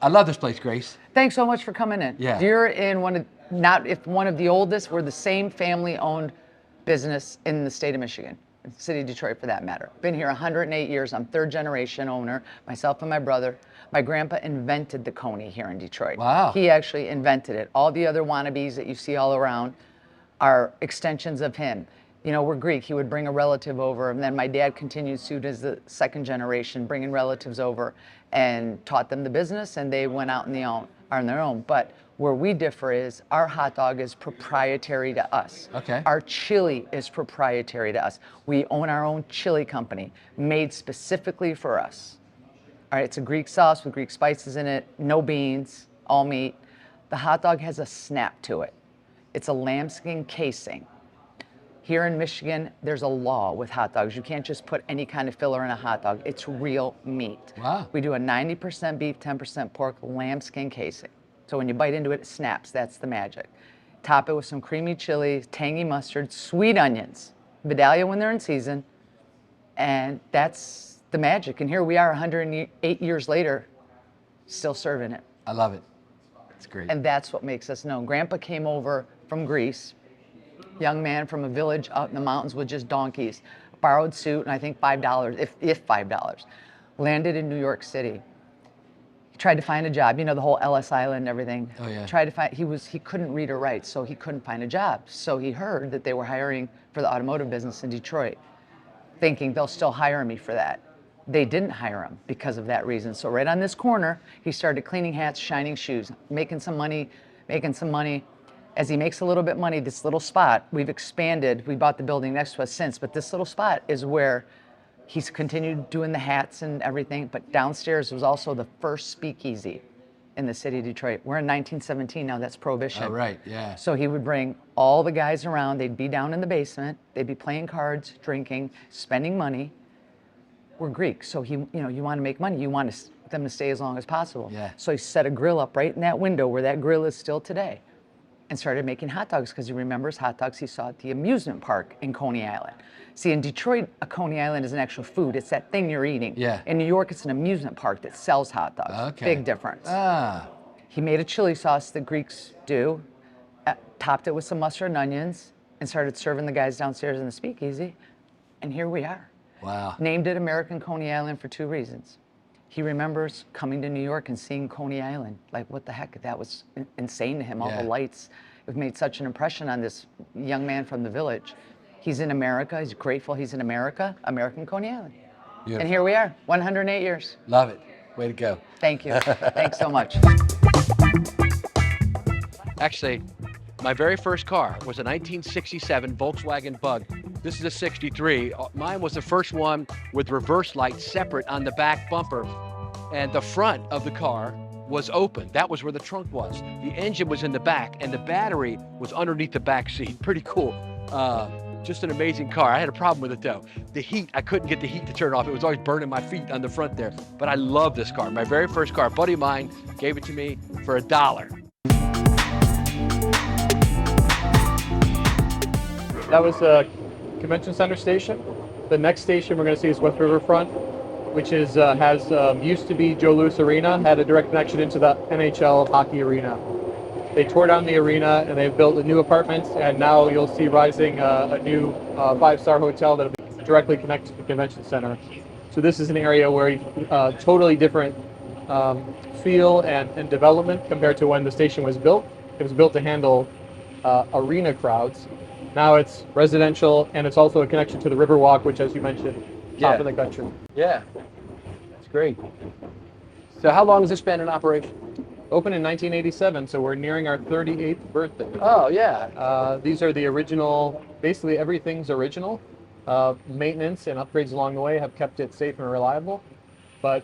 I love this place, Grace. Thanks so much for coming in. Yeah. You're in one of the oldest, we're the same family-owned business in the state of Michigan, the city of Detroit for that matter. Been here 108 years. I'm third generation owner, myself and my brother. My grandpa invented the Coney here in Detroit. Wow. He actually invented it. All the other wannabes that you see all around are extensions of him. You know, we're Greek. He would bring a relative over, and then my dad continued suit as the second generation, bringing relatives over and taught them the business, and they went out on their own. But where we differ is our hot dog is proprietary to us. Okay. Our chili is proprietary to us. We own our own chili company, made specifically for us. All right, it's a Greek sauce with Greek spices in it, no beans, all meat. The hot dog has a snap to it. It's a lambskin casing. Here in Michigan, there's a law with hot dogs. You can't just put any kind of filler in a hot dog. It's real meat. Wow. We do a 90% beef, 10% pork, lambskin casing. So when you bite into it, it snaps. That's the magic. Top it with some creamy chili, tangy mustard, sweet onions, Vidalia when they're in season, and that's the magic. And here we are 108 years later, still serving it. I love it. It's great. And that's what makes us known. Grandpa came over from Greece, young man from a village out in the mountains with just donkeys, borrowed suit, and I think $5, if $5, landed in New York City. He tried to find a job, you know, the whole Ellis Island and everything. Oh, yeah. Tried to find, he couldn't read or write, so he couldn't find a job. So he heard that they were hiring for the automotive business in Detroit, thinking they'll still hire me for that. They didn't hire him because of that reason. So right on this corner, he started cleaning hats, shining shoes, making some money. As he makes a little bit of money, this little spot, we've expanded. We bought the building next to us since, but this little spot is where he's continued doing the hats and everything. But downstairs was also the first speakeasy in the city of Detroit. We're in 1917 now, that's Prohibition. Oh, right, yeah. So he would bring all the guys around. They'd be down in the basement. They'd be playing cards, drinking, spending money. We're Greek, so you want to make money. You want them to stay as long as possible. Yeah. So he set a grill up right in that window where that grill is still today, and started making hot dogs because he remembers hot dogs he saw at the amusement park in Coney Island. See, in Detroit, a Coney Island is an actual food. It's that thing you're eating. Yeah. In New York, it's an amusement park that sells hot dogs. Okay. Big difference. Ah. He made a chili sauce that Greeks do, topped it with some mustard and onions, and started serving the guys downstairs in the speakeasy. And here we are. Wow. Named it American Coney Island for two reasons. He remembers coming to New York and seeing Coney Island. Like, what the heck? That was insane to him, all Yeah. the lights. It made such an impression on this young man from the village. He's in America. He's grateful he's in America, American Coney Island. Beautiful. And here we are, 108 years. Love it. Way to go. Thank you. Thanks so much. Actually, my very first car was a 1967 Volkswagen Bug. This is a 63. Mine was the first one with reverse lights separate on the back bumper. And the front of the car was open. That was where the trunk was. The engine was in the back, and the battery was underneath the back seat. Pretty cool. Just an amazing car. I had a problem with it though. The heat, I couldn't get the heat to turn off. It was always burning my feet on the front there. But I love this car. My very first car, a buddy of mine gave it to me for $1. That was a convention center station. The next station we're going to see is West Riverfront, which is used to be Joe Louis Arena, had a direct connection into the NHL hockey arena. They tore down the arena and they've built new apartments, and now you'll see rising a new 5-star hotel that'll be directly connected to the convention center. So this is an area where totally different feel and development compared to when the station was built. It was built to handle arena crowds. Now it's residential, and it's also a connection to the Riverwalk, which, as you mentioned, top of the country. Yeah, that's great. So how long has this been in operation? Opened in 1987, so we're nearing our 38th birthday. Oh, yeah. These are the original, basically everything's original. Maintenance and upgrades along the way have kept it safe and reliable. But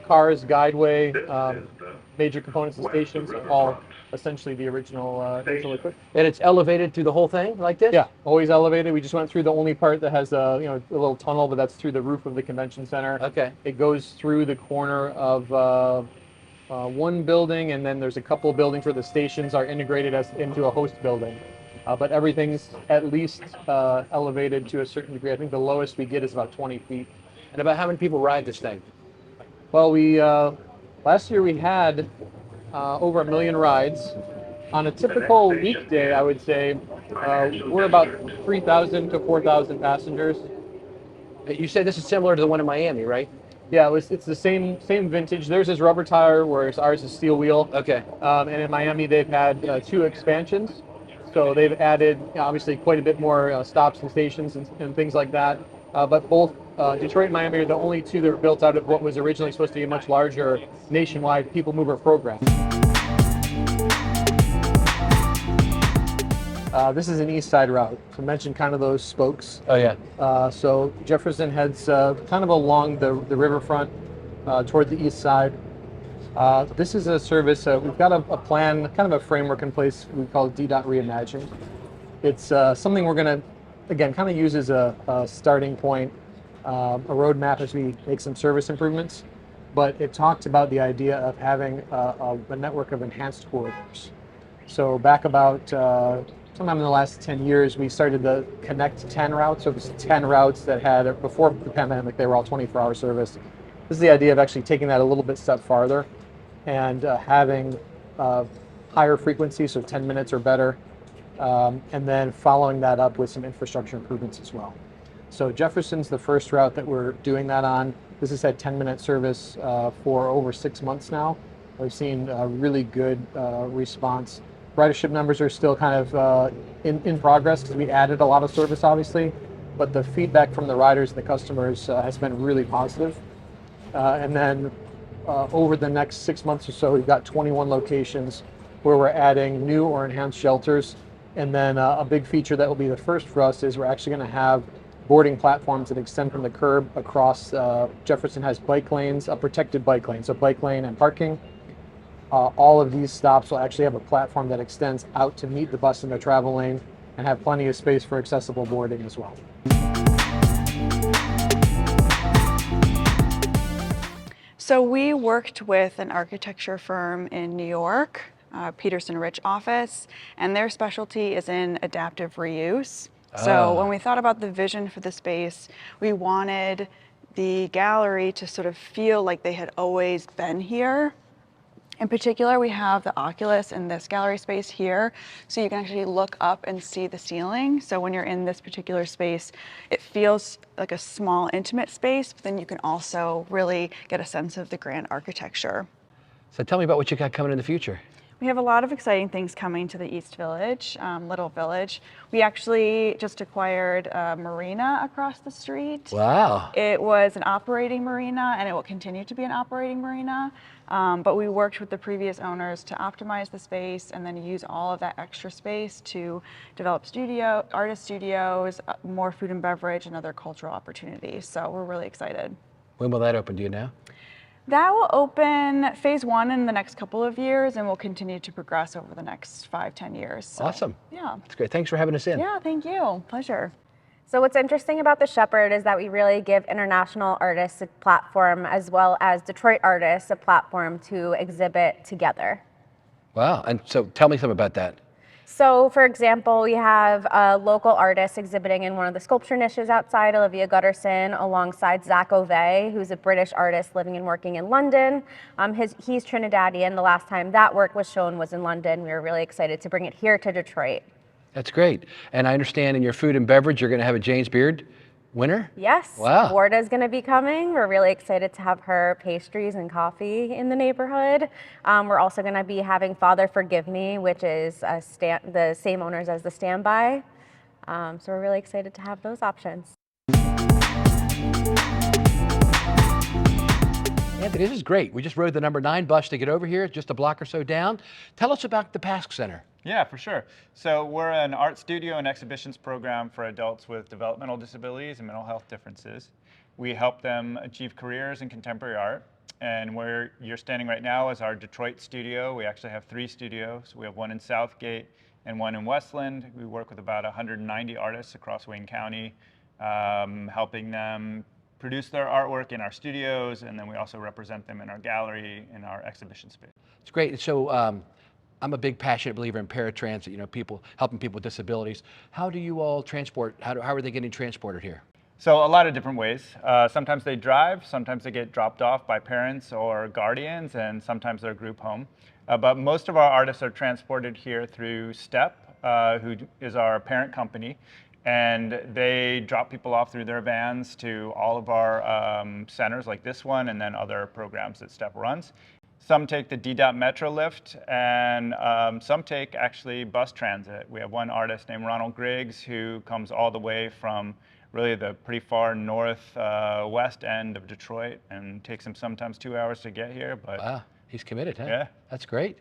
cars, guideway, major components of stations, all essentially the original equipment. And it's elevated through the whole thing like this? Yeah, always elevated. We just went through the only part that has a little tunnel, but that's through the roof of the convention center. Okay. It goes through the corner of one building, and then there's a couple of buildings where the stations are integrated into a host building. But everything's at least elevated to a certain degree. I think the lowest we get is about 20 feet. And about how many people ride this thing? Well, we Last year we had over 1 million rides. On a typical weekday, I would say we're about 3,000 to 4,000 passengers. You said this is similar to the one in Miami, right? Yeah, it's the same vintage. Theirs is rubber tire, whereas ours is steel wheel. Okay. And in Miami, they've had 2 expansions. So they've added, obviously, quite a bit more stops and stations and things like that. But both Detroit and Miami are the only 2 that were built out of what was originally supposed to be a much larger nationwide people mover program. This is an east side route. So I mentioned kind of those spokes. Oh yeah. So Jefferson heads kind of along the riverfront toward the east side. This is a service, we've got a plan, kind of a framework in place we call DDOT Reimagined. It's something we're going to, again, kind of use as a starting point, a roadmap as we make some service improvements. But it talked about the idea of having a network of enhanced corridors. So back about sometime in the last 10 years, we started the Connect 10 routes. So it was 10 routes that had, before the pandemic, they were all 24-hour service. This is the idea of actually taking that a little bit step farther and having higher frequency, so 10 minutes or better, and then following that up with some infrastructure improvements as well. So Jefferson's the first route that we're doing that on. This has had 10-minute service for over 6 months now. We've seen a really good response. Ridership numbers are still kind of in progress because we added a lot of service, obviously, but the feedback from the riders and the customers has been really positive. And then over the next 6 months or so, we've got 21 locations where we're adding new or enhanced shelters. And then a big feature that will be the first for us is we're actually going to have boarding platforms that extend from the curb across. Jefferson has bike lanes, a protected bike lane, so bike lane and parking. All of these stops will actually have a platform that extends out to meet the bus in the travel lane and have plenty of space for accessible boarding as well. So we worked with an architecture firm in New York, Peterson Rich office, and their specialty is in adaptive reuse. So when we thought about the vision for the space, we wanted the gallery to sort of feel like they had always been here. In particular, we have the Oculus in this gallery space here, so you can actually look up and see the ceiling. So when you're in this particular space, it feels like a small, intimate space, but then you can also really get a sense of the grand architecture. So tell me about what you got coming in the future. We have a lot of exciting things coming to the East Village, Little Village. We actually just acquired a marina across the street. Wow. It was an operating marina and it will continue to be an operating marina. But we worked with the previous owners to optimize the space and then use all of that extra space to develop artist studios, more food and beverage and other cultural opportunities. So we're really excited. When will that open, do you know? That will open phase 1 in the next couple of years and will continue to progress over the next 5-10 years. So, awesome. Yeah. That's great. Thanks for having us in. Yeah, thank you. Pleasure. So what's interesting about the Shepherd is that we really give international artists a platform as well as Detroit artists a platform to exhibit together. Wow. And so tell me something about that. So for example, we have a local artist exhibiting in one of the sculpture niches outside, Olivia Gutterson, alongside Zach Ovey, who's a British artist living and working in London. He's Trinidadian. The last time that work was shown was in London. We were really excited to bring it here to Detroit. That's great. And I understand in your food and beverage, you're going to have a James Beard winner? Yes. Wow. Warda's going to be coming. We're really excited to have her pastries and coffee in the neighborhood. We're also going to be having Father Forgive Me, which is the same owners as the Standby. So we're really excited to have those options. Anthony, this is great. We just rode the number 9 bus to get over here, just a block or so down. Tell us about the Pasque Center. Yeah, for sure. So we're an art studio and exhibitions program for adults with developmental disabilities and mental health differences. We help them achieve careers in contemporary art. And where you're standing right now is our Detroit studio. We actually have 3 studios. We have one in Southgate and one in Westland. We work with about 190 artists across Wayne County, helping them produce their artwork in our studios, and then we also represent them in our gallery, in our exhibition space. It's great. So I'm a big passionate believer in paratransit, you know, helping people with disabilities. How do you all transport, how are they getting transported here? So a lot of different ways. Sometimes they drive, sometimes they get dropped off by parents or guardians, and sometimes they're group home. But most of our artists are transported here through STEP, who is our parent company, and they drop people off through their vans to all of our centers like this one, and then other programs that STEP runs. Some take the DDOT Metro lift, and some take actually bus transit. We have one artist named Ronald Griggs who comes all the way from really the pretty far northwest end of Detroit, and takes him sometimes 2 hours to get here. But Wow, he's committed, huh? yeah, That's great.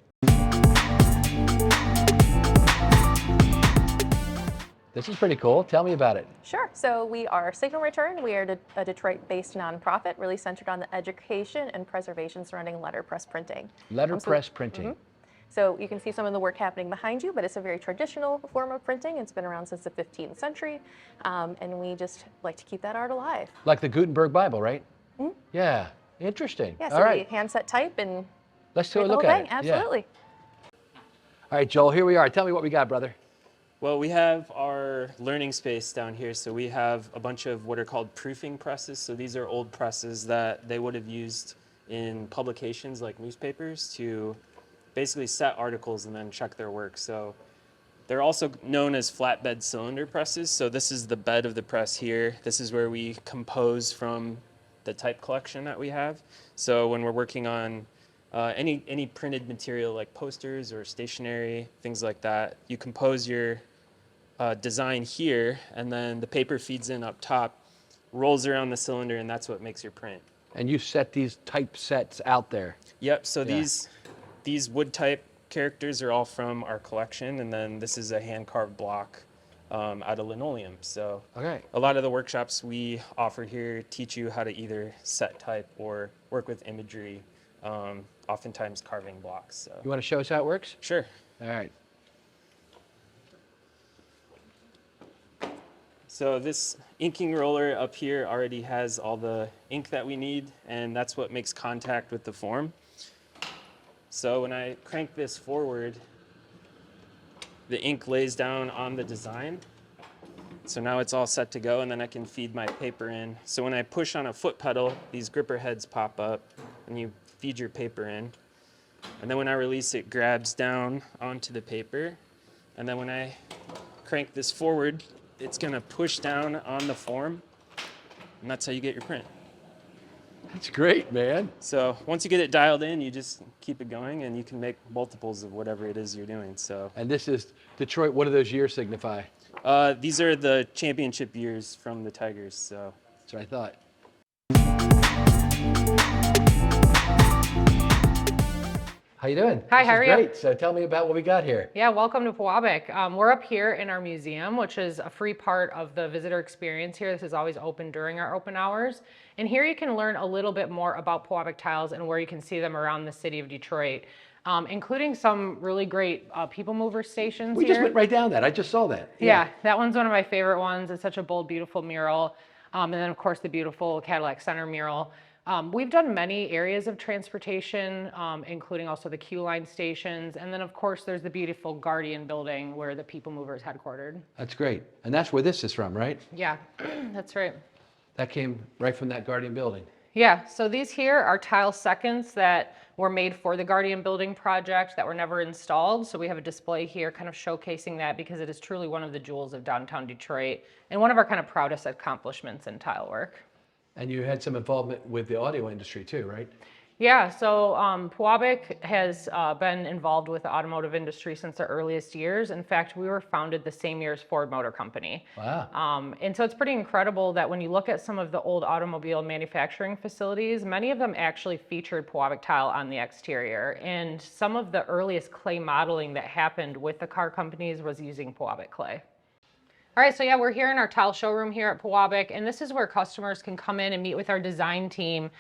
This is pretty cool. Tell me about it. Sure. So we are Signal Return. We are a Detroit-based nonprofit, really centered on the education and preservation surrounding letterpress printing. Letterpress printing. Mm-hmm. So you can see some of the work happening behind you, but it's a very traditional form of printing. It's been around since the 15th century, and we just like to keep that art alive. Like the Gutenberg Bible, right? Mm-hmm. Yeah, interesting. Yeah, so All right, we handset type and let's do a create the look whole at thing. it. Yeah. Absolutely. All right, Joel, here we are. Tell me what we got, brother. Well, we have our learning space down here. So we have a bunch of what are called proofing presses. So these are old presses that they would have used in publications like newspapers to basically set articles and then check their work. So they're also known as flatbed cylinder presses. So this is the bed of the press here. This is where we compose from the type collection that we have. So when we're working on any printed material like posters or stationery, things like that, you compose your design here, and then the paper feeds in up top, rolls around the cylinder, and that's what makes your print. And you set these type sets out there. Yep, so Yeah. these wood type characters are all from our collection, and then this is a hand-carved block out of linoleum. So Okay. a lot of the workshops we offer here teach you how to either set type or work with imagery, oftentimes carving blocks. So. You want to show us how it works? Sure. All right. So this inking roller up here already has all the ink that we need, and that's what makes contact with the form. So when I crank this forward, the ink lays down on the design. So now it's all set to go, and then I can feed my paper in. So when I push on a foot pedal, these gripper heads pop up, and you feed your paper in. And then when I release, it grabs down onto the paper. And then when I crank this forward, it's gonna push down on the form, and that's how you get your print. That's great, man. So once you get it dialed in, you just keep it going, and you can make multiples of whatever it is you're doing. So And this is Detroit. What do those years signify? these are the championship years from the Tigers. So That's what I thought. How you doing? Hi, This how is are you? Great. So tell me about what we got here. Yeah, welcome to Puabic. We're up here in our museum, which is a free part of the visitor experience here. This is always open during our open hours. And here you can learn a little bit more about Puabic tiles and where you can see them around the city of Detroit, including some really great people mover stations We here. just went right down that. I just saw that. Yeah, that one's one of my favorite ones. It's such a bold, beautiful mural. And then, of course, the beautiful Cadillac Center mural. We've done many areas of transportation, including also the Q line stations. And then, of course, there's the beautiful Guardian building where the People Mover is headquartered. That's great. And that's where this is from, right? Yeah, that's right. That came right from that Guardian building. Yeah, so these here are tile seconds that were made for the Guardian building project that were never installed. So we have a display here kind of showcasing that because it is truly one of the jewels of downtown Detroit and one of our kind of proudest accomplishments in tile work. And you had some involvement with the audio industry too, right? Yeah, so Puabic has been involved with the automotive industry since the earliest years. In fact, we were founded the same year as Ford Motor Company. Wow. And so it's pretty incredible that when you look at some of the old automobile manufacturing facilities, many of them actually featured Puabic tile on the exterior. And some of the earliest clay modeling that happened with the car companies was using Puabic clay. All right, so yeah, we're here in our tile showroom here at Puabic, and this is where customers can come in and meet with our design team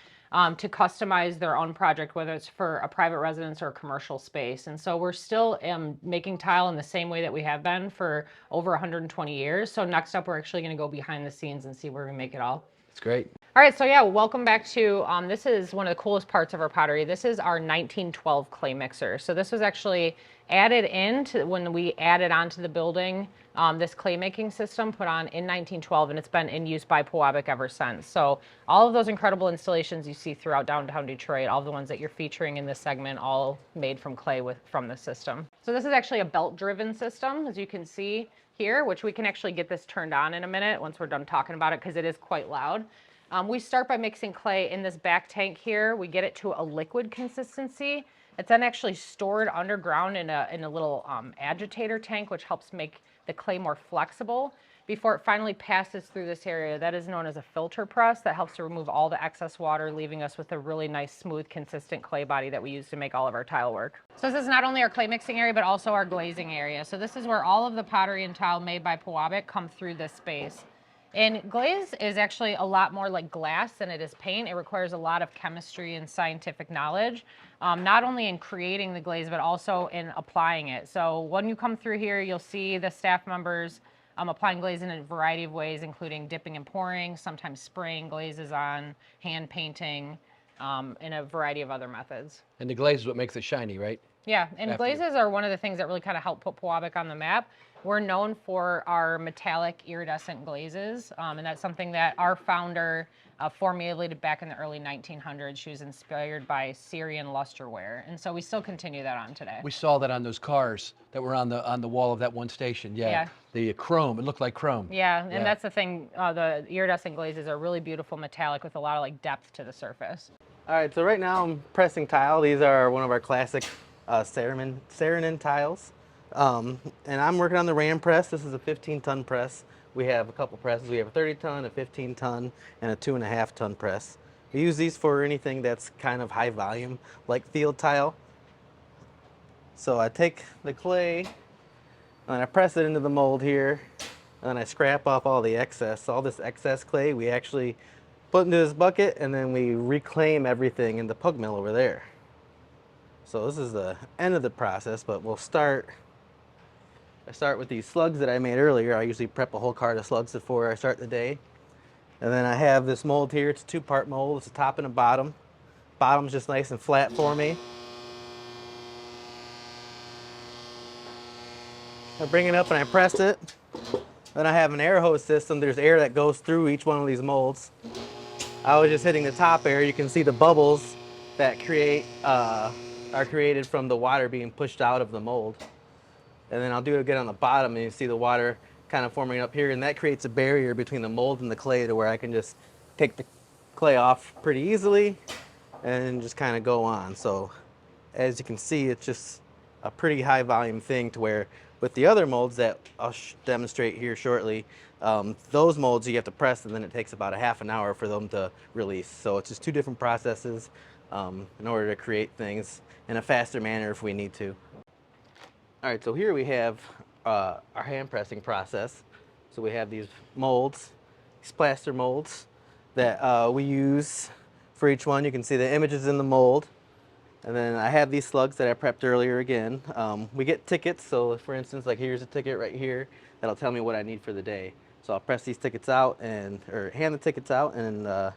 to customize their own project, whether it's for a private residence or a commercial space. And so we're still making tile in the same way that we have been for over 120 years. So next up, we're actually gonna go behind the scenes and see where we make it all. That's great. All right, so yeah, welcome back to, this is one of the coolest parts of our pottery. This is our 1912 clay mixer. So this was actually added into when we added onto the building this clay making system put on in 1912, and it's been in use by Puabic ever since. So all of those incredible installations you see throughout downtown Detroit, all the ones that you're featuring in this segment, all made from clay from this system. So this is actually a belt-driven system, as you can see here, which we can actually get this turned on in a minute once we're done talking about it, because it is quite loud. We start by mixing clay in this back tank here. We get it to a liquid consistency. It's then actually stored underground in a little agitator tank, which helps make the clay more flexible before it finally passes through this area. That is known as a filter press that helps to remove all the excess water, leaving us with a really nice, smooth, consistent clay body that we use to make all of our tile work. So this is not only our clay mixing area, but also our glazing area. So this is where all of the pottery and tile made by Puabic come through this space. And glaze is actually a lot more like glass than it is paint. It requires a lot of chemistry and scientific knowledge, not only in creating the glaze, but also in applying it. So when you come through here, you'll see the staff members applying glaze in a variety of ways, including dipping and pouring, sometimes spraying glazes on, hand painting, and a variety of other methods. And the glaze is what makes it shiny, right? Yeah, and glazes are one of the things that really kind of help put Puabic on the map. We're known for our metallic iridescent glazes, and that's something that our founder formulated back in the early 1900s. She was inspired by Syrian lusterware, and so we still continue that on today. We saw that on those cars that were on the wall of that one station. Yeah. The chrome, it looked like chrome. Yeah, and that's the thing. The iridescent glazes are really beautiful metallic with a lot of like depth to the surface. All right, so right now I'm pressing tile. These are one of our classic Saarinen tiles. And I'm working on the ram press. This is a 15-ton press. We have a couple presses. We have a 30-ton, a 15-ton, and a 2.5-ton press. We use these for anything that's kind of high volume, like field tile. So I take the clay and I press it into the mold here, and then I scrap off all the excess. All this excess clay we actually put into this bucket, and then we reclaim everything in the pug mill over there. So this is the end of the process, but I start with these slugs that I made earlier. I usually prep a whole cart of slugs before I start the day. And then I have this mold here. It's a 2-part mold. It's a top and a bottom. Bottom's just nice and flat for me. I bring it up and I press it. Then I have an air hose system. There's air that goes through each one of these molds. I was just hitting the top air. You can see the bubbles that are created from the water being pushed out of the mold. And then I'll do it again on the bottom, and you see the water kind of forming up here, and that creates a barrier between the mold and the clay to where I can just take the clay off pretty easily and just kind of go on. So as you can see, it's just a pretty high volume thing, to where with the other molds that I'll demonstrate here shortly, those molds you have to press, and then it takes about a half an hour for them to release. So it's just two different processes in order to create things in a faster manner if we need to. All right, so here we have our hand pressing process. So we have these molds, these plaster molds that we use for each one. You can see the images in the mold. And then I have these slugs that I prepped earlier again. We get tickets, so for instance, like here's a ticket right here that'll tell me what I need for the day. So I'll press these tickets out or hand the tickets out, and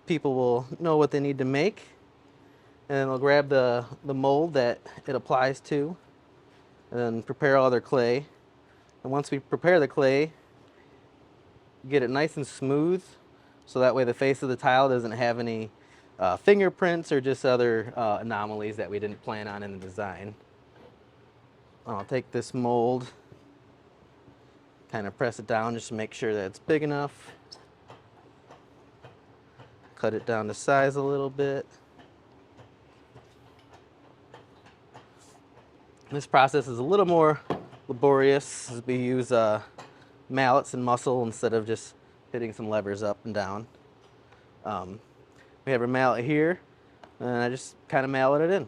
people will know what they need to make. And then they'll grab the mold that it applies to, and then prepare all their clay. And once we prepare the clay, get it nice and smooth, so that way the face of the tile doesn't have any fingerprints or just other anomalies that we didn't plan on in the design. I'll take this mold, kind of press it down just to make sure that it's big enough. Cut it down to size a little bit. This process is a little more laborious, as we use mallets and muscle instead of just hitting some levers up and down. We have our mallet here, and I just kind of mallet it in.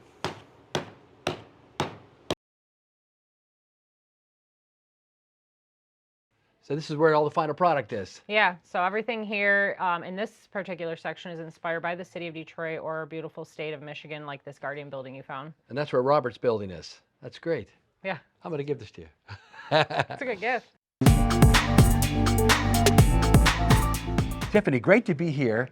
So this is where all the final product is. Yeah, so everything here in this particular section is inspired by the city of Detroit or a beautiful state of Michigan, like this Guardian building you found. And that's where Robert's building is. That's great. Yeah. I'm going to give this to you. It's a good gift. Tiffany, great to be here.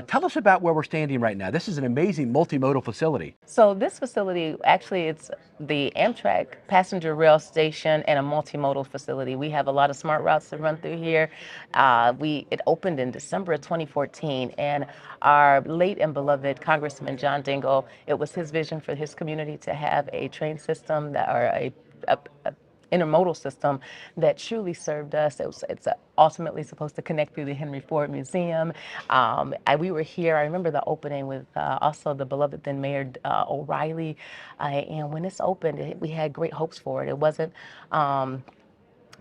Tell us about where we're standing right now. This is an amazing multimodal facility. So this facility, actually, it's the Amtrak passenger rail station and a multimodal facility. We have a lot of smart routes that run through here. It opened in December of 2014, and our late and beloved Congressman John Dingell, it was his vision for his community to have a train system a intermodal system that truly served us. It's ultimately supposed to connect through the Henry Ford Museum. We were here, I remember the opening with also the beloved then Mayor O'Reilly. And when this opened, we had great hopes for it. It wasn't,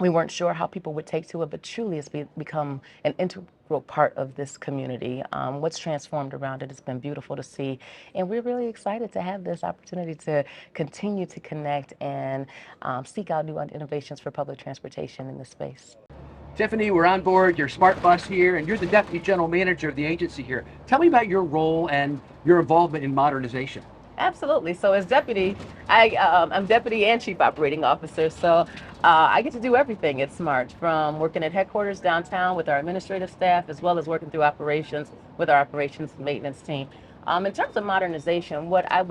we weren't sure how people would take to it, but truly it's become an integral part of this community. What's transformed around it has been beautiful to see. And we're really excited to have this opportunity to continue to connect and seek out new innovations for public transportation in this space. Tiffany, we're on board your smart bus here, and you're the Deputy General Manager of the agency here. Tell me about your role and your involvement in modernization. Absolutely. So as deputy, I'm deputy and chief operating officer. So I get to do everything at SMART, from working at headquarters downtown with our administrative staff, as well as working through operations with our operations and maintenance team. In terms of modernization, what I'm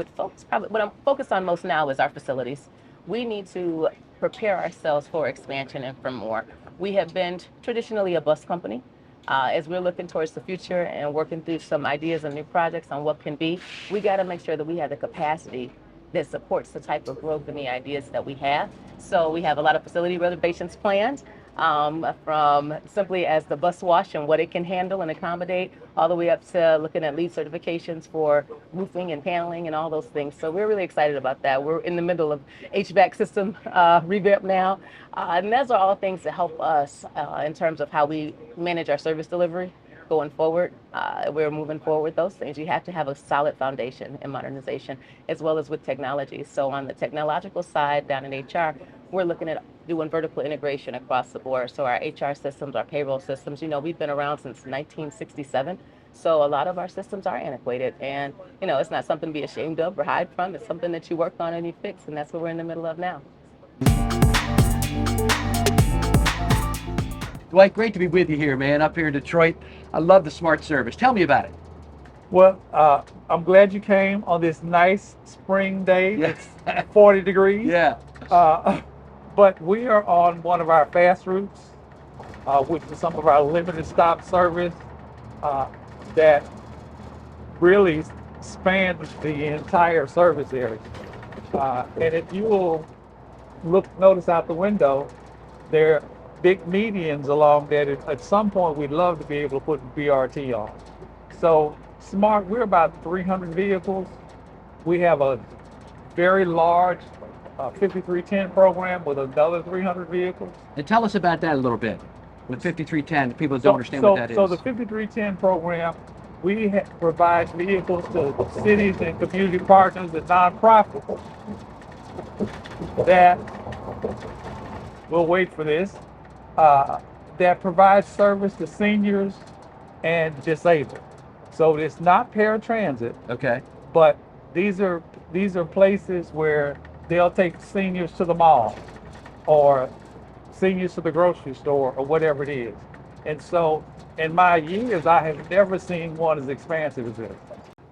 focused on most now is our facilities. We need to prepare ourselves for expansion and for more. We have been traditionally a bus company. As we're looking towards the future and working through some ideas and new projects on what can be, we got to make sure that we have the capacity that supports the type of growth and the ideas that we have. So we have a lot of facility renovations planned, from simply as the bus wash and what it can handle and accommodate, all the way up to looking at LEED certifications for roofing and paneling and all those things. So we're really excited about that. We're in the middle of HVAC system revamp now. And those are all things that help us in terms of how we manage our service delivery going forward. We're moving forward with those things. You have to have a solid foundation in modernization, as well as with technology. So on the technological side, down in HR, we're looking at doing vertical integration across the board. So our HR systems, our payroll systems, we've been around since 1967. So a lot of our systems are antiquated, and it's not something to be ashamed of or hide from. It's something that you work on and you fix, and that's what we're in the middle of now. Dwight, great to be with you here, man, up here in Detroit. I love the smart service. Tell me about it. Well, I'm glad you came on this nice spring day. Yeah. It's 40 degrees. Yeah. But we are on one of our fast routes, which is some of our limited stop service that really spans the entire service area. And if you will notice out the window, there are big medians along there that at some point we'd love to be able to put BRT on. So SMART, we're about 300 vehicles. We have a very large 5310 program with another 300 vehicles. And tell us about that a little bit. With 5310, people don't understand what that is. So the 5310 program, we provide vehicles to cities and community partners and nonprofits that, we'll wait for this, that provide service to seniors and disabled. So it's not paratransit. Okay. But these are places where they'll take seniors to the mall or seniors to the grocery store or whatever it is. And so in my years, I have never seen one as expansive as this.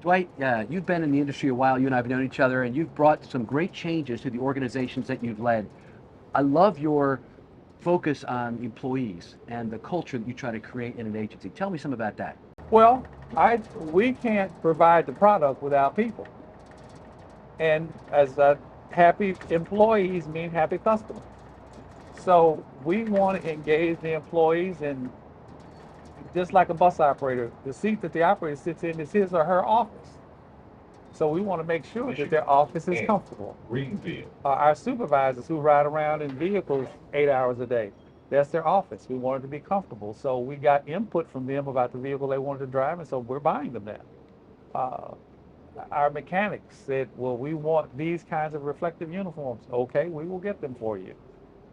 Dwight, you've been in the industry a while. You and I have known each other, and you've brought some great changes to the organizations that you've led. I love your focus on employees and the culture that you try to create in an agency. Tell me some about that. Well, we can't provide the product without people. And as happy employees mean happy customers. So we want to engage the employees, and just like a bus operator, the seat that the operator sits in is his or her office. So we want to make sure that their office is comfortable. Our supervisors who ride around in vehicles 8 hours a day, that's their office. We want it to be comfortable. So we got input from them about the vehicle they wanted to drive, and so we're buying them that. Our mechanics said, well, we want these kinds of reflective uniforms. Okay, we will get them for you.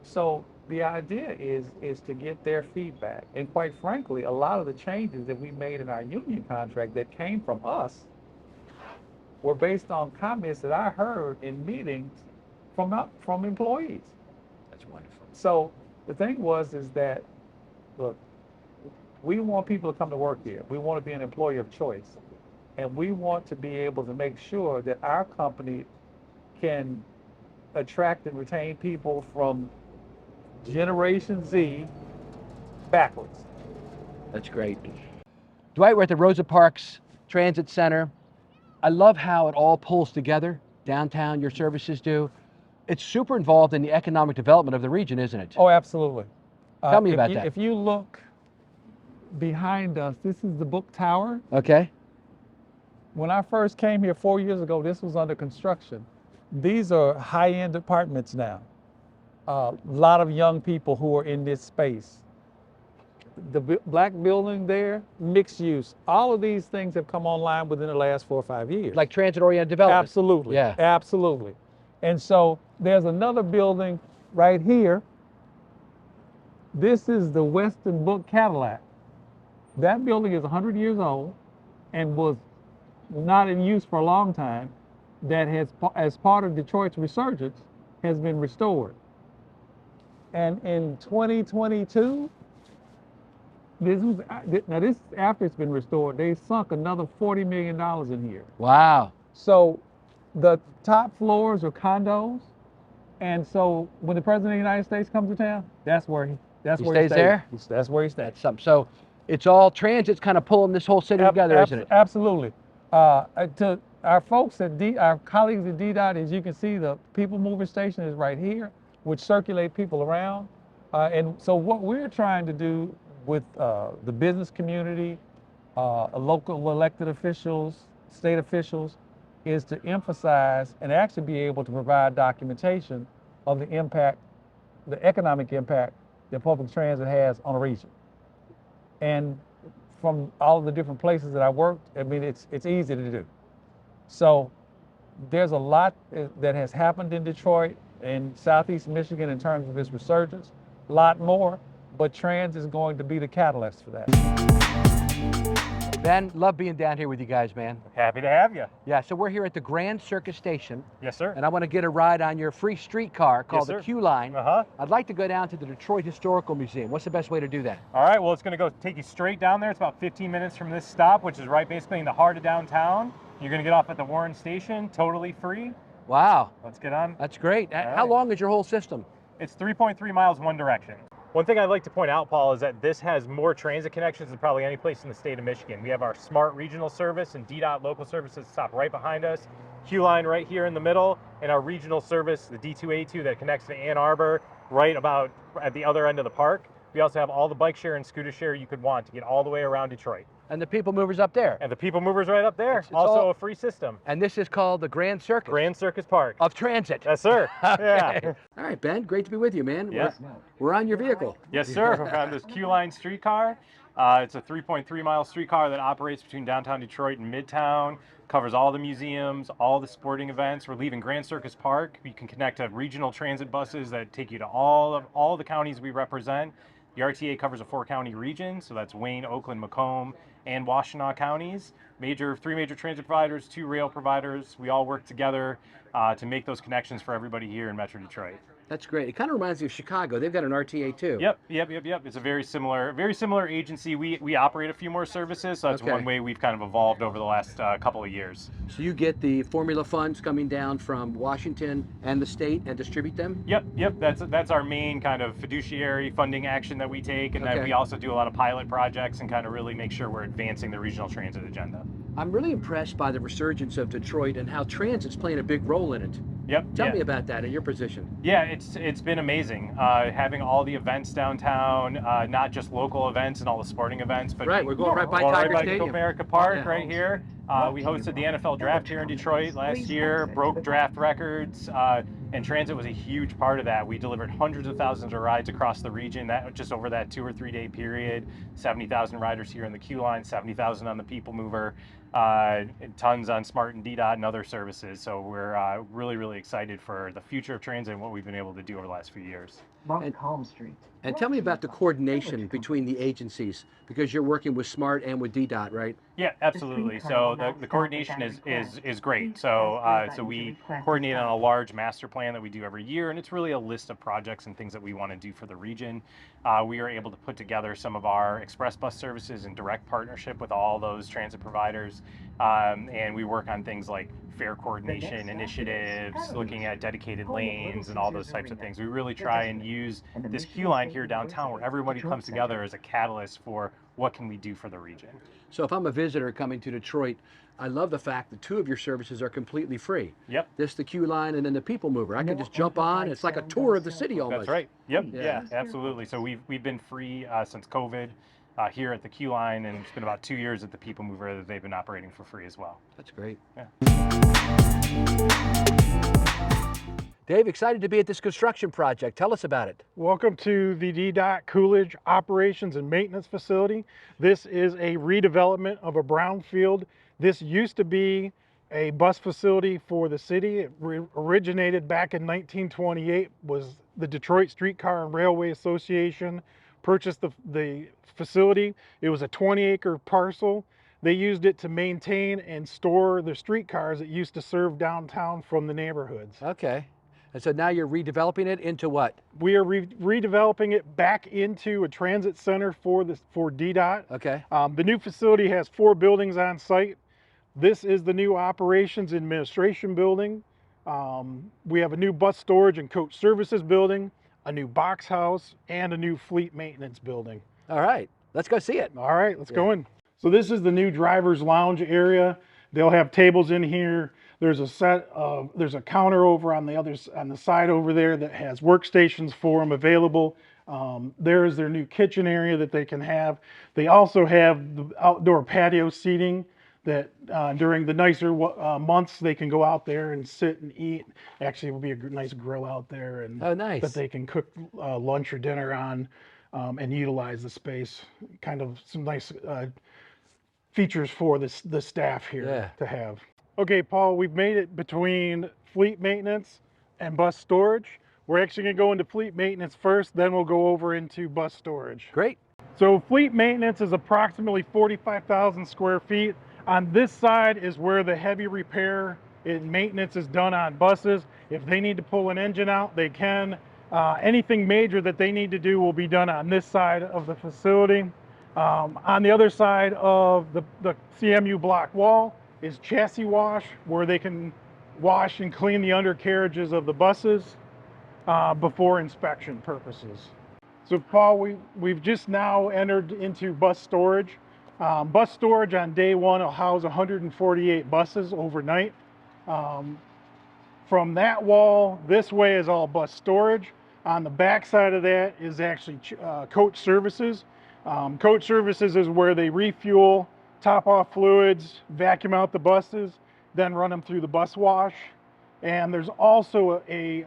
So the idea is to get their feedback. And quite frankly, a lot of the changes that we made in our union contract that came from us were based on comments that I heard in meetings from employees. That's wonderful. So the thing is that, look, We want people to come to work here. We want to be an employer of choice. And we want to be able to make sure that our company can attract and retain people from Generation Z backwards. That's great. Dwight, we're at the Rosa Parks Transit Center. I love how it all pulls together. Downtown, your services do. It's super involved in the economic development of the region, isn't it? Oh, absolutely. Tell me about that. If you look behind us, this is the book tower. Okay. When I first came here 4 years ago, this was under construction. These are high-end apartments now. A lot of young people who are in this space. The black building there, mixed use. All of these things have come online within the last 4 or 5 years. Like transit-oriented development. Absolutely. Yeah. Absolutely. And so there's another building right here. This is the Western Book Cadillac. That building is 100 years old and was not in use for a long time. That has, as part of Detroit's resurgence, has been restored. And in 2022, this is after it's been restored, they sunk another $40 million in here. Wow. So the top floors are condos. And so when the President of the United States comes to town, that's where he stays there? That's where he stays. That's something. So it's all transit's kind of pulling this whole city together, isn't it? Absolutely. To our folks at our colleagues at DDOT, as you can see, the people mover station is right here, which circulate people around. And so what we're trying to do with the business community, local elected officials, state officials, is to emphasize and actually be able to provide documentation of the impact, the economic impact that public transit has on a region. And from all of the different places that I worked, I mean, it's easy to do. So there's a lot that has happened in Detroit and Southeast Michigan in terms of its resurgence, a lot more, but transit is going to be the catalyst for that. Ben, love being down here with you guys, man. Happy to have you. Yeah, so we're here at the Grand Circus Station. Yes, sir. And I want to get a ride on your free streetcar called Yes, the sir. Q Line. Uh-huh. I'd like to go down to the Detroit Historical Museum. What's the best way to do that? All right, well, it's going to take you straight down there. It's about 15 minutes from this stop, which is right basically in the heart of downtown. You're going to get off at the Warren Station, totally free. Wow. Let's get on. That's great. All How right. long is your whole system? It's 3.3 miles one direction. One thing I'd like to point out, Paul, is that this has more transit connections than probably any place in the state of Michigan. We have our smart regional service and DDOT local services stop right behind us, Q Line right here in the middle, and our regional service, the D2A2 that connects to Ann Arbor, right about at the other end of the park. We also have all the bike share and scooter share you could want to get all the way around Detroit. And the people movers up there. And the people movers right up there. It's also all- a free system. And this is called the Grand Circus. Grand Circus Park. Of transit. Yes, sir. Okay. Yeah. All right, Ben, great to be with you, man. Yes. We're on your vehicle. Yes, sir. We're on this Q Line streetcar. It's a 3.3 mile streetcar that operates between downtown Detroit and Midtown, covers all the museums, all the sporting events. We're leaving Grand Circus Park. You can connect to regional transit buses that take you to all the counties we represent. The RTA covers a 4-county region, so that's Wayne, Oakland, Macomb, and Washtenaw counties. Three major transit providers, 2 rail providers. We all work together to make those connections for everybody here in Metro Detroit. That's great. It kind of reminds me of Chicago. They've got an RTA too. Yep. It's a very similar agency. We operate a few more services, so that's Okay. one way we've kind of evolved over the last couple of years. So you get the formula funds coming down from Washington and the state and distribute them? Yep. That's our main kind of fiduciary funding action that we take, and then Okay. we also do a lot of pilot projects and kind of really make sure we're advancing the regional transit agenda. I'm really impressed by the resurgence of Detroit and how transit's playing a big role in it. Yep. Tell yeah. me about that in your position. Yeah, it's been amazing having all the events downtown, not just local events and all the sporting events, but Right, we're going right by going Tiger right by Stadium. Comerica Park Yeah. right here. We hosted the NFL draft here in Detroit last year, broke draft records, and transit was a huge part of that. We delivered hundreds of thousands of rides across the region, that just over that 2 or 3 day period. 70,000 riders here in the Q Line, 70,000 on the People Mover. tons on SMART and DDOT and other services. So we're really, really excited for the future of transit and what we've been able to do over the last few years. And tell me about the coordination between the agencies, because you're working with SMART and with DDOT, right? Yeah, absolutely. So the coordination is great. So we coordinate on a large master plan that we do every year, and it's really a list of projects and things that we want to do for the region. We are able to put together some of our express bus services in direct partnership with all those transit providers, and we work on things like fare coordination initiatives, looking at dedicated lanes and all those types of things. We really try and use this queue line here downtown where everybody comes together as a catalyst for what can we do for the region. So if I'm a visitor coming to Detroit, I love the fact that 2 of your services are completely free. Yep. This, the queue line, and then the people mover. I can just jump on. It's like a tour of the city almost. That's right. Yep. Yeah, absolutely. So we've been free since COVID here at the queue line, and it's been about 2 years at the people mover that they've been operating for free as well. That's great. Yeah. Dave, excited to be at this construction project. Tell us about it. Welcome to the DDOT Coolidge Operations and Maintenance Facility. This is a redevelopment of a brownfield. This used to be a bus facility for the city. It originated back in 1928, was the Detroit Streetcar and Railway Association purchased the facility. It was a 20-acre parcel. They used it to maintain and store the streetcars that used to serve downtown from the neighborhoods. Okay. And so now you're redeveloping it into what? We are redeveloping it back into a transit center for DDOT. Okay. The new facility has 4 buildings on site. This is the new operations administration building. We have a new bus storage and coach services building, a new box house, and a new fleet maintenance building. All right, let's go see it. All right, let's go in. So this is the new driver's lounge area. They'll have tables in here. There's a counter over on the side over there that has workstations for them available. There's their new kitchen area that they can have. They also have the outdoor patio seating that during the nicer months they can go out there and sit and eat. Actually, it will be a nice grill out there, and that they can cook lunch or dinner on and utilize the space. Kind of some nice features for the staff here to have. Okay, Paul, we've made it between fleet maintenance and bus storage. We're actually going to go into fleet maintenance first, then we'll go over into bus storage. Great. So fleet maintenance is approximately 45,000 square feet. On this side is where the heavy repair and maintenance is done on buses. If they need to pull an engine out, they can. Anything major that they need to do will be done on this side of the facility. On the other side of the CMU block wall is chassis wash, where they can wash and clean the undercarriages of the buses before inspection purposes. So Paul, we've just now entered into bus storage. Bus storage on day one will house 148 buses overnight. From that wall, this way is all bus storage. On the back side of that is actually coach services. Coach services is where they refuel, top off fluids, vacuum out the buses, then run them through the bus wash. And there's also a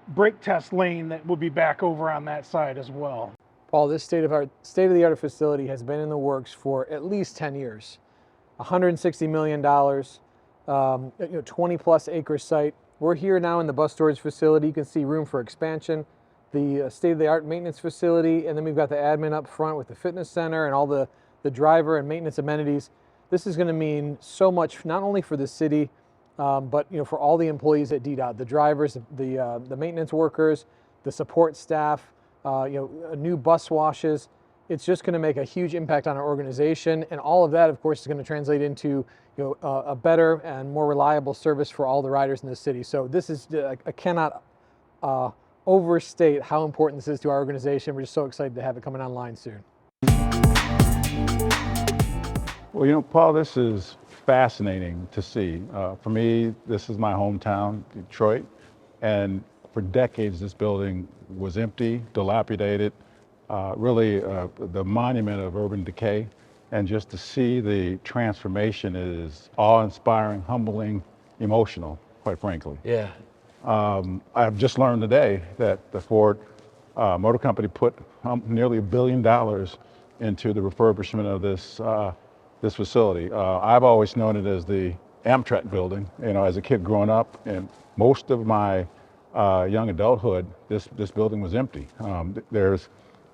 brake test lane that will be back over on that side as well. Paul, this state-of-the-art facility has been in the works for at least 10 years. $160 million, 20-plus acre site. We're here now in the bus storage facility. You can see room for expansion, the state-of-the-art maintenance facility, and then we've got the admin up front with the fitness center and all the driver and maintenance amenities. This is going to mean so much, not only for the city, but for all the employees at DDOT, the drivers, the maintenance workers, the support staff, new bus washes. It's just going to make a huge impact on our organization, and all of that, of course, is going to translate into a better and more reliable service for all the riders in the city. So this is, I cannot overstate how important this is to our organization. We're just so excited to have it coming online soon. Well, Paul, this is fascinating to see. For me, this is my hometown, Detroit, and for decades this building was empty, dilapidated, really the monument of urban decay. And just to see the transformation is awe-inspiring, humbling, emotional, quite frankly. Yeah. I've just learned today that the Ford Motor Company put nearly $1 billion into the refurbishment of this facility. I've always known it as the Amtrak Building. You know, as a kid growing up, and most of my young adulthood, this building was empty. There's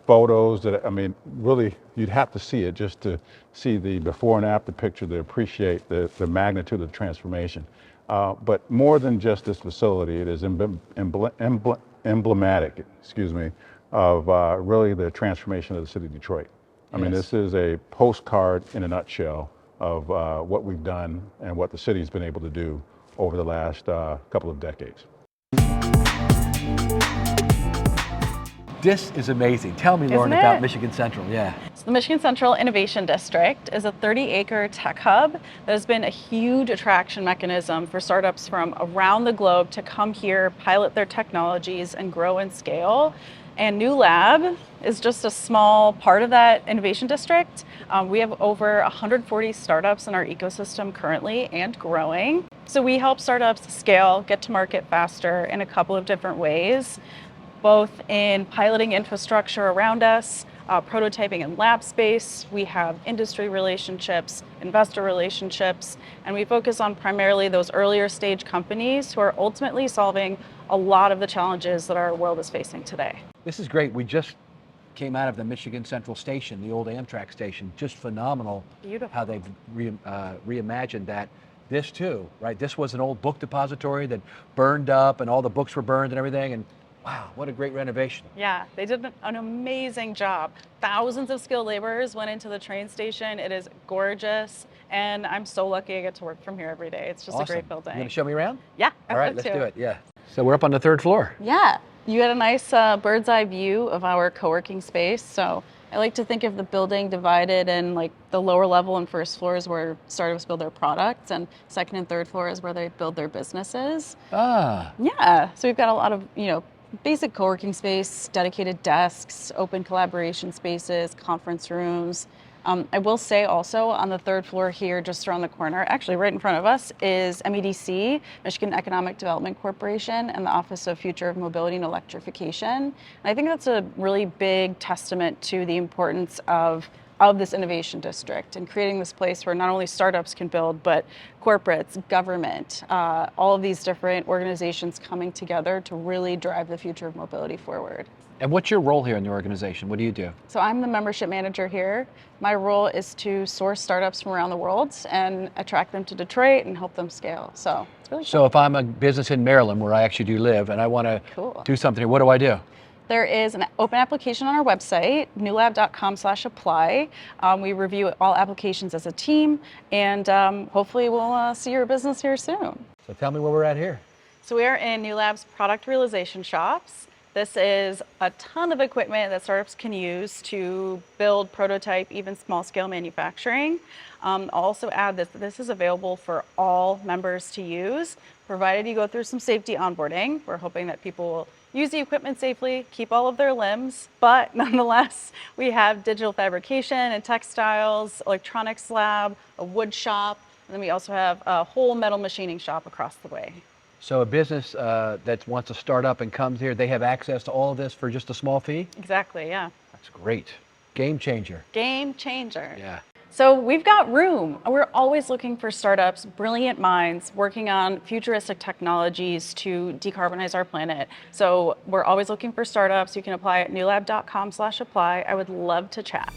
photos that, I mean, really, you'd have to see it just to see the before and after picture to appreciate the magnitude of the transformation. But more than just this facility, it is emblematic, excuse me, of really the transformation of the city of Detroit. I mean, this is a postcard in a nutshell of what we've done and what the city's been able to do over the last couple of decades. This is amazing. Tell me, Lauren, Isn't about it? Michigan Central. Yeah. So the Michigan Central Innovation District is a 30-acre tech hub that has been a huge attraction mechanism for startups from around the globe to come here, pilot their technologies, and grow and scale. And Newlab is just a small part of that innovation district. We have over 140 startups in our ecosystem currently and growing. So we help startups scale, get to market faster in a couple of different ways, both in piloting infrastructure around us, prototyping in lab space. We have industry relationships, investor relationships, and we focus on primarily those earlier stage companies who are ultimately solving a lot of the challenges that our world is facing today. This is great. We just came out of the Michigan Central Station, the old Amtrak station. Just phenomenal. Beautiful. How they've reimagined that. This too, right? This was an old book depository that burned up and all the books were burned and everything. And wow, what a great renovation. Yeah, they did an amazing job. Thousands of skilled laborers went into the train station. It is gorgeous. And I'm so lucky I get to work from here every day. It's just Awesome. a great building. You gonna show me around? Yeah, All I'd right, love let's to. do it. Yeah. So we're up on the 3rd floor. Yeah, you get a nice bird's eye view of our co-working space. So I like to think of the building divided in like the lower level and first floors where startups build their products, and second and third floor is where they build their businesses. Ah. Yeah, so we've got a lot of, basic co-working space, dedicated desks, open collaboration spaces, conference rooms. I will say also on the 3rd floor here, just around the corner, actually right in front of us, is MEDC, Michigan Economic Development Corporation, and the Office of Future of Mobility and Electrification. And I think that's a really big testament to the importance of this innovation district and creating this place where not only startups can build, but corporates, government, all of these different organizations coming together to really drive the future of mobility forward. And what's your role here in the organization? What do you do? So I'm the membership manager here. My role is to source startups from around the world and attract them to Detroit and help them scale. So it's really So if I'm a business in Maryland, where I actually do live, and I want to do something here, what do I do? There is an open application on our website, newlab.com/apply. We review all applications as a team, and hopefully we'll see your business here soon. So tell me where we're at here. So we are in Newlab's product realization shops. This is a ton of equipment that startups can use to build, prototype, even small scale manufacturing. I'll also add that this is available for all members to use, provided you go through some safety onboarding. We're hoping that people will use the equipment safely, keep all of their limbs, but nonetheless, we have digital fabrication and textiles, electronics lab, a wood shop, and then we also have a whole metal machining shop across the way. So a business that wants to start up and comes here, they have access to all of this for just a small fee? Exactly, yeah. That's great. Game changer. Game changer. Yeah. So we've got room. We're always looking for startups, brilliant minds working on futuristic technologies to decarbonize our planet. So we're always looking for startups. You can apply at newlab.com/apply. I would love to chat.